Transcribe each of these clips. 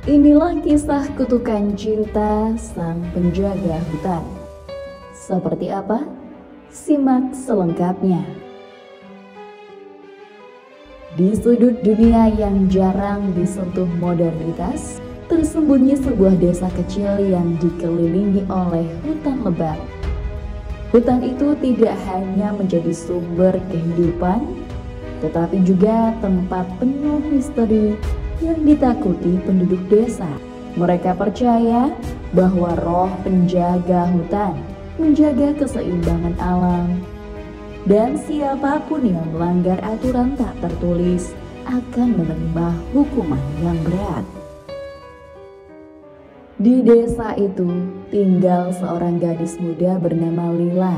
Inilah kisah kutukan cinta sang penjaga hutan. Seperti apa? Simak selengkapnya. Di sudut dunia yang jarang disentuh modernitas, tersembunyi sebuah desa kecil yang dikelilingi oleh hutan lebat. Hutan itu tidak hanya menjadi sumber kehidupan, tetapi juga tempat penuh misteri yang ditakuti penduduk desa. Mereka percaya bahwa roh penjaga hutan menjaga keseimbangan alam, dan siapapun yang melanggar aturan tak tertulis akan menerima hukuman yang berat. Di desa itu tinggal seorang gadis muda bernama Lila.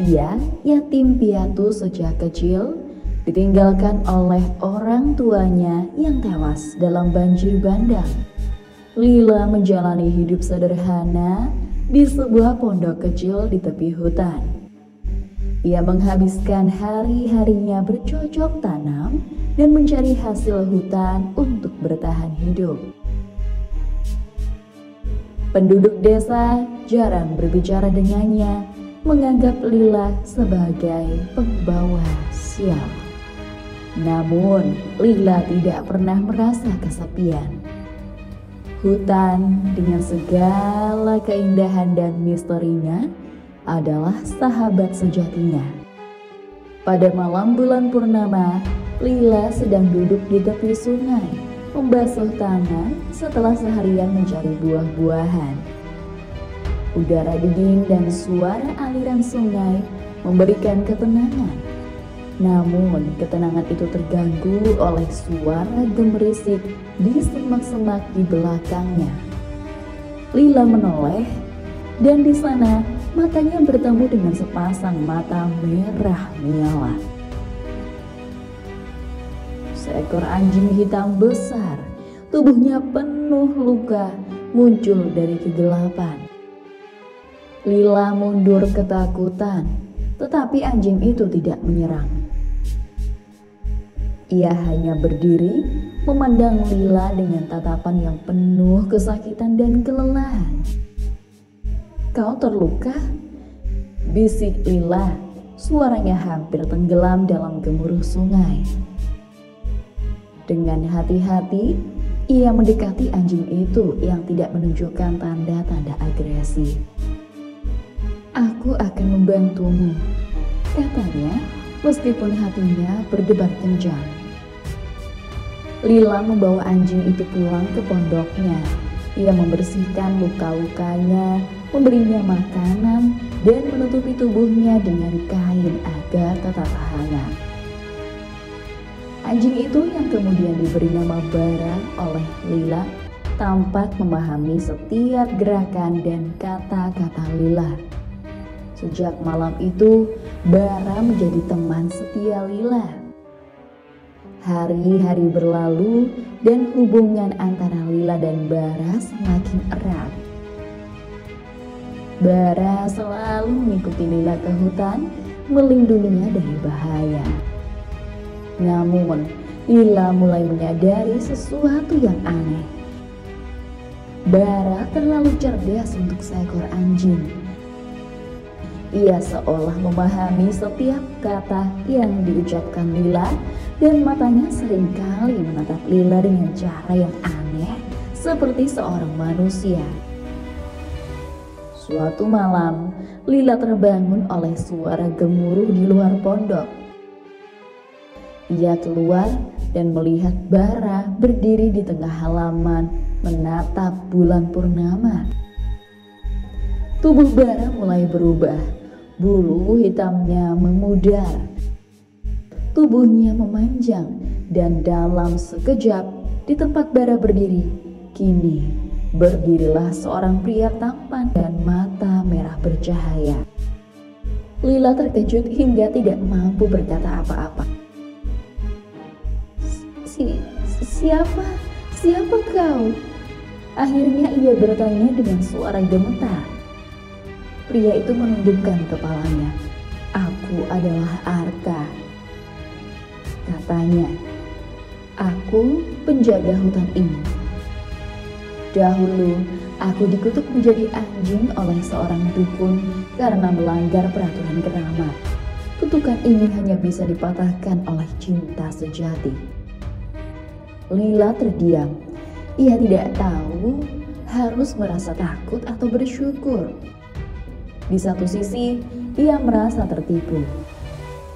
Ia yatim piatu sejak kecil, ditinggalkan oleh orang tuanya yang tewas dalam banjir bandang. Lila menjalani hidup sederhana di sebuah pondok kecil di tepi hutan. Ia menghabiskan hari-harinya bercocok tanam dan mencari hasil hutan untuk bertahan hidup. Penduduk desa jarang berbicara dengannya, menganggap Lila sebagai pembawa sial. Namun, Lila tidak pernah merasa kesepian. Hutan dengan segala keindahan dan misterinya adalah sahabat sejatinya. Pada malam bulan purnama, Lila sedang duduk di tepi sungai, membasuh tangan setelah seharian mencari buah-buahan. Udara dingin dan suara aliran sungai memberikan ketenangan. Namun, ketenangan itu terganggu oleh suara gemerisik di semak-semak di belakangnya. Lila menoleh, dan di sana matanya bertemu dengan sepasang mata merah menyala. Seekor anjing hitam besar, tubuhnya penuh luka, muncul dari kegelapan. Lila mundur ketakutan, tetapi anjing itu tidak menyerang. Ia hanya berdiri, memandang Lila dengan tatapan yang penuh kesakitan dan kelelahan. "Kau terluka?" bisik Lila, suaranya hampir tenggelam dalam gemuruh sungai. Dengan hati-hati, ia mendekati anjing itu yang tidak menunjukkan tanda-tanda agresi. "Aku akan membantumu," katanya, meskipun hatinya berdebar kencang. Lila membawa anjing itu pulang ke pondoknya. Ia membersihkan luka-lukanya, memberinya makanan, dan menutupi tubuhnya dengan kain agar tetap hangat. Anjing itu yang kemudian diberi nama Bara oleh Lila tampak memahami setiap gerakan dan kata-kata Lila. Sejak malam itu, Bara menjadi teman setia Lila. Hari-hari berlalu dan hubungan antara Lila dan Bara semakin erat. Bara selalu mengikuti Lila ke hutan, melindunginya dari bahaya. Namun, Lila mulai menyadari sesuatu yang aneh. Bara terlalu cerdas untuk seekor anjing. Ia seolah memahami setiap kata yang diucapkan Lila, dan matanya seringkali menatap Lila dengan cara yang aneh, seperti seorang manusia. Suatu malam, Lila terbangun oleh suara gemuruh di luar pondok. Ia keluar dan melihat Bara berdiri di tengah halaman menatap bulan purnama. Tubuh Bara mulai berubah, bulu hitamnya memudar. Tubuhnya memanjang, dan dalam sekejap di tempat Bara berdiri, kini berdirilah seorang pria tampan dan mata merah bercahaya. Lila terkejut hingga tidak mampu berkata apa-apa. Siapa kau?" Akhirnya ia bertanya dengan suara gemetar. Pria itu menundukkan kepalanya. "Aku adalah Arka," katanya. "Aku penjaga hutan ini." Dahulu, aku dikutuk menjadi anjing oleh seorang dukun karena melanggar peraturan keramat. Kutukan ini hanya bisa dipatahkan oleh cinta sejati. Lila terdiam. Ia tidak tahu harus merasa takut atau bersyukur. Di satu sisi, ia merasa tertipu.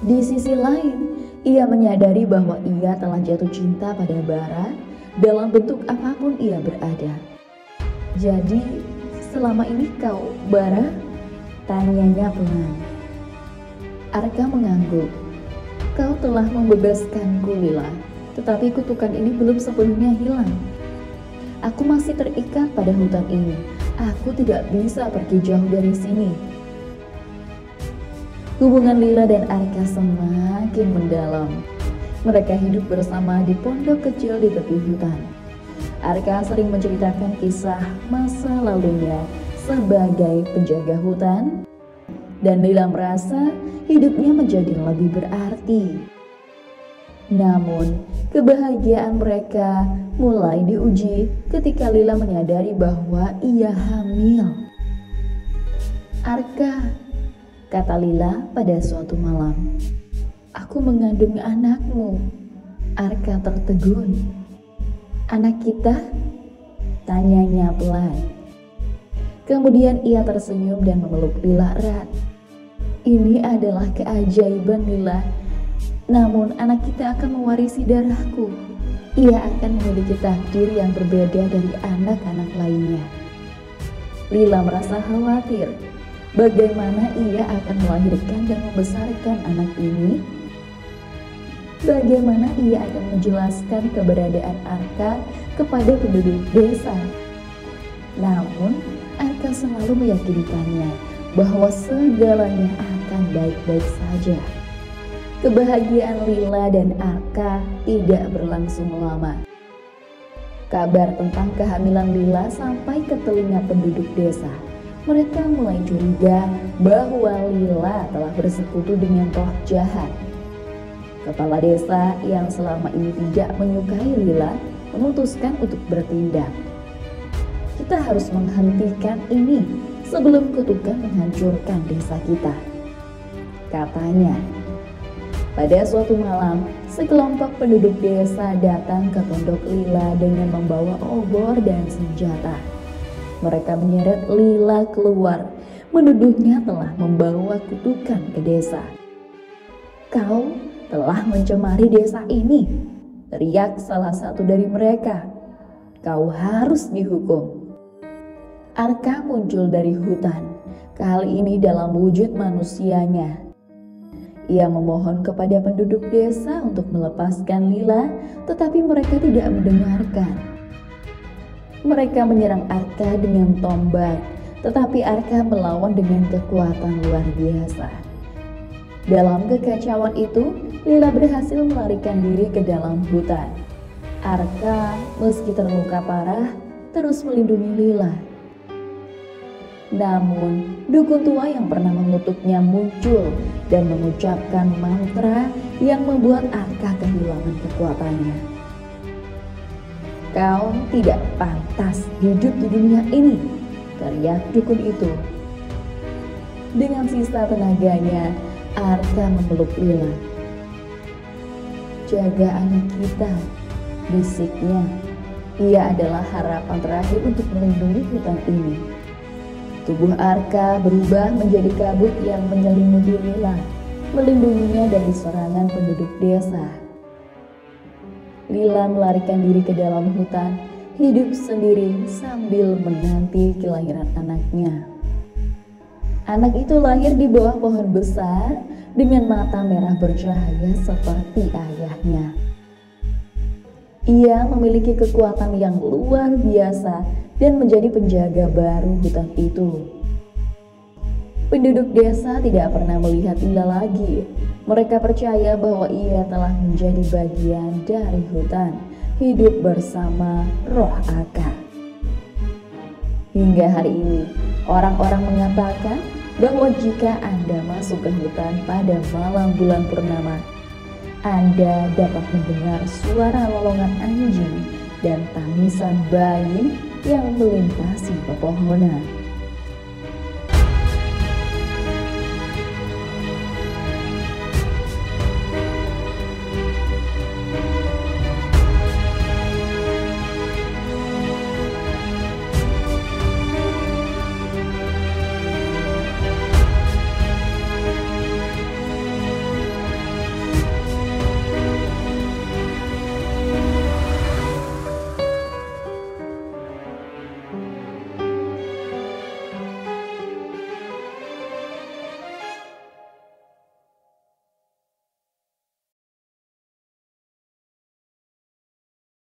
Di sisi lain, ia menyadari bahwa ia telah jatuh cinta pada Bara dalam bentuk apapun ia berada. Jadi, selama ini kau, Bara? Tanyanya pelan. Arka mengangguk. Kau telah membebaskanku, Lila, tetapi kutukan ini belum sepenuhnya hilang. Aku masih terikat pada hutan ini. Aku tidak bisa pergi jauh dari sini. Hubungan Lila dan Arka semakin mendalam. Mereka hidup bersama di pondok kecil di tepi hutan. Arka sering menceritakan kisah masa lalunya sebagai penjaga hutan, dan Lila merasa hidupnya menjadi lebih berarti. Namun, kebahagiaan mereka mulai diuji ketika Lila menyadari bahwa ia hamil. Arka, kata Lila pada suatu malam, aku mengandung anakmu. Arka tertegun. Anak kita? Tanyanya pelan. Kemudian ia tersenyum dan memeluk Lila erat. Ini adalah keajaiban, Lila. Namun anak kita akan mewarisi darahku. Ia akan memiliki takdir yang berbeda dari anak-anak lainnya. Lila merasa khawatir. Bagaimana ia akan melahirkan dan membesarkan anak ini? Bagaimana ia akan menjelaskan keberadaan Arka kepada penduduk desa? Namun, Arka selalu meyakinkannya bahwa segalanya akan baik-baik saja. Kebahagiaan Lila dan Arka tidak berlangsung lama. Kabar tentang kehamilan Lila sampai ke telinga penduduk desa. Mereka mulai curiga bahwa Lila telah bersekutu dengan roh jahat. Kepala desa yang selama ini tidak menyukai Lila memutuskan untuk bertindak. Kita harus menghentikan ini sebelum kutukan menghancurkan desa kita, katanya. Pada suatu malam, sekelompok penduduk desa datang ke pondok Lila dengan membawa obor dan senjata. Mereka menyeret Lila keluar, menuduhnya telah membawa kutukan ke desa. Kau telah mencemari desa ini, teriak salah satu dari mereka. Kau harus dihukum. Arka muncul dari hutan, kali ini dalam wujud manusianya. Ia memohon kepada penduduk desa untuk melepaskan Lila, tetapi mereka tidak mendengarkan. Mereka menyerang Arka dengan tombak, tetapi Arka melawan dengan kekuatan luar biasa. Dalam kekacauan itu, Lila berhasil melarikan diri ke dalam hutan. Arka, meski terluka parah, terus melindungi Lila. Namun, dukun tua yang pernah mengutuknya muncul dan mengucapkan mantra yang membuat Arka kehilangan kekuatannya. Kau tidak pantas hidup di dunia ini, teriak dukun itu. Dengan sisa tenaganya, Arka memeluk Lila. Jaga anak kita, bisiknya. Ia adalah harapan terakhir untuk melindungi hutan ini. Tubuh Arka berubah menjadi kabut yang menyelimuti Lila, melindunginya dari serangan penduduk desa. Lila melarikan diri ke dalam hutan, hidup sendiri sambil menanti kelahiran anaknya. Anak itu lahir di bawah pohon besar dengan mata merah bercahaya seperti ayahnya. Ia memiliki kekuatan yang luar biasa dan menjadi penjaga baru hutan itu. Penduduk desa tidak pernah melihat Lila lagi. Mereka percaya bahwa ia telah menjadi bagian dari hutan, hidup bersama roh Arka. Hingga hari ini, orang-orang mengatakan bahwa jika Anda masuk ke hutan pada malam bulan purnama, Anda dapat mendengar suara lolongan anjing dan tangisan bayi yang melintasi pepohonan.